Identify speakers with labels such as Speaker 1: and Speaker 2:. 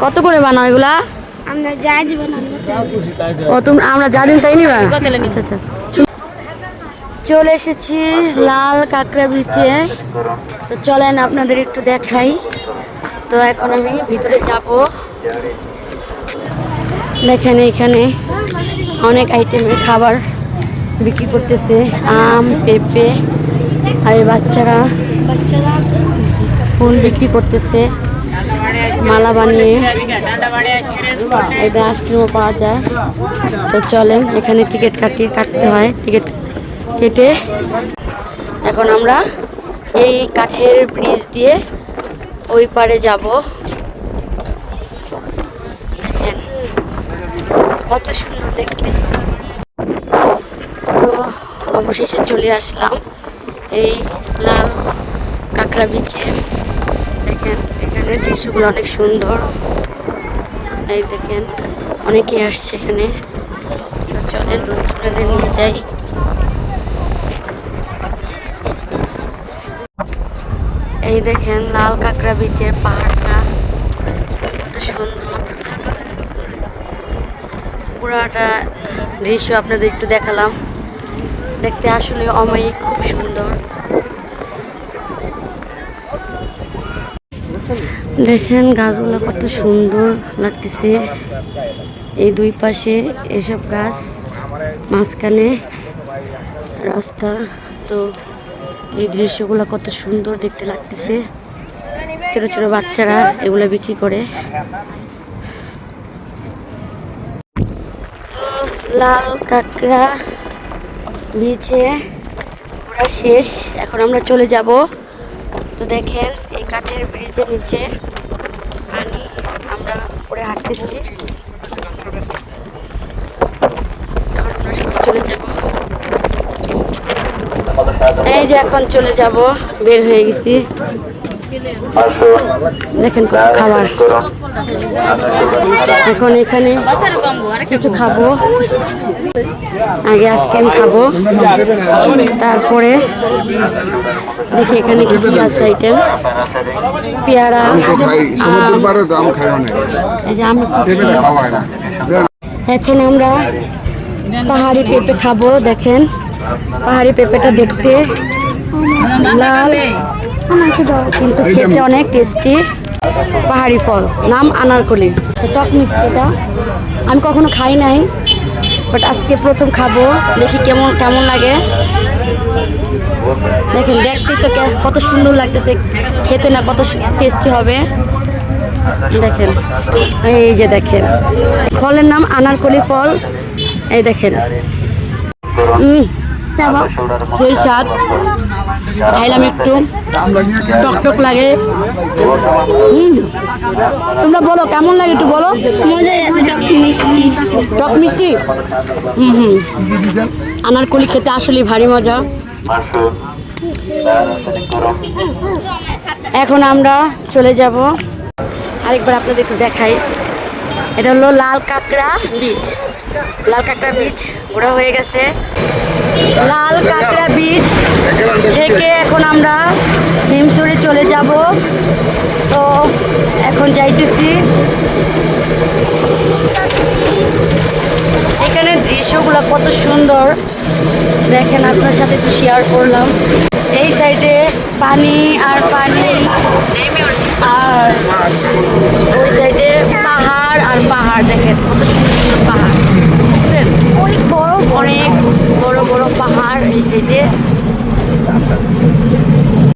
Speaker 1: কত করে বানাও এগুলা?
Speaker 2: আমরা যা দিব না
Speaker 1: ও আমরা যা দিন তাই নিবা? আচ্ছা আচ্ছা। চলে এসেছি লাল কাঁকড়া বিচে। তো চলেন আপনাদের একটু দেখাই। তো এখন আমি ভিতরে যাব। দেখেন এখানে অনেক আইটেমের খাবার বিক্রি করতেছে, আম, পেঁপে, আর এই বাচ্চারা ফুল বিক্রি করতেছে, মালা বানিয়ে। এটা আইসক্রিমও পাওয়া যায়। তো চলেন, এখানে টিকিট কাটতে হয়। টিকিট কেটে এখন আমরা এই কাঠের ব্রিজ দিয়ে ওই পারে যাব। দেখেন কত সুন্দর দেখতে। তো অবশেষে চলে আসলাম এই লাল কাঁকড়া বিচে। দেখেন এখানে দৃশ্যগুলো অনেক সুন্দর। এই দেখেন অনেকে আসছে এখানে। তো চলেন আপনাদের নিয়ে যাই। এই দেখেন লাল কাঁকড়া বিচের পাহাড়টা কত সুন্দর। পুরাটা দৃশ্য আপনাদের একটু দেখালাম। দেখতে আসলে অমায়িক, খুব সুন্দর। দেখেন গাছগুলো কত সুন্দর লাগতেছে। এই দুই পাশে এসব গাছ, মাঝখানে রাস্তা। তো এই দৃশ্যগুলো কত সুন্দর দেখতে লাগতেছে। ছোট ছোট বাচ্চারা এগুলো বিক্রি করে। তো লাল কাঁকড়া বিচে ঘোরা শেষ, এখন আমরা চলে যাব। তো দেখেন এই কাঠের ব্রিজের নিচে পানি, আমরা উপরে হাঁটতেছি। এখন আমরা সবাই চলে যাব। এই যে এখন চলে যাব, বের হয়ে গেছি। দেখেন কত খাবার। এখন এখানে কিছু খাবো। আগে আইসক্রিম খাবো, তারপরে দেখি এখানে কি কি আছে আইটেম। পেয়ারা, এই যে আমি এখন আমরা পাহাড়ি পেঁপে খাবো। দেখেন পাহাড়ি পেঁপেটা দেখতে লাল কিন্তু খেতে অনেক টেস্টি। পাহাড়ি ফল, নাম আনারকলি। আচ্ছা, টক মিষ্টি। এটা আমি কখনো খাই নাই, বাট আজকে প্রথম খাবো। দেখি কেমন লাগে। দেখেন দেখতে তো কত সুন্দর লাগতেছে, খেতে না কত টেস্টি হবে। দেখেন এই যে দেখেন ফলের নাম আনারকলি ফল। এই দেখেন সেই স্বাদ। খাইলাম, একটু টকটক লাগে। তোমরা বলো কেমন লাগে, একটু বলো।
Speaker 2: মজাই আছে, টক মিষ্টি।
Speaker 1: টক মিষ্টি। আনারকলি খেতে আসলে ভারী মজা। এখন আমরা চলে যাব। আরেকবার আপনাদের একটু দেখাই। এটা হলো লাল কাঁকড়া বিচ। লাল কাঁকড়া বিচ ঘোরা হয়ে গেছে। লাল কাঁকড়া বিচ থেকে এখন আমরা হিমছড়ি চলে যাব। তো এখন যাইতেছি। এখানে দৃশ্যগুলো কত সুন্দর দেখেন, আপনার সাথে একটু শেয়ার করলাম। এই সাইডে পানি আর পানি, আর ওই সাইডে পাহাড় আর পাহাড়। দেখেন কত সুন্দর পাহাড়, বুঝছেন? অনেক বড় বড় পাহাড় এই সাইডে।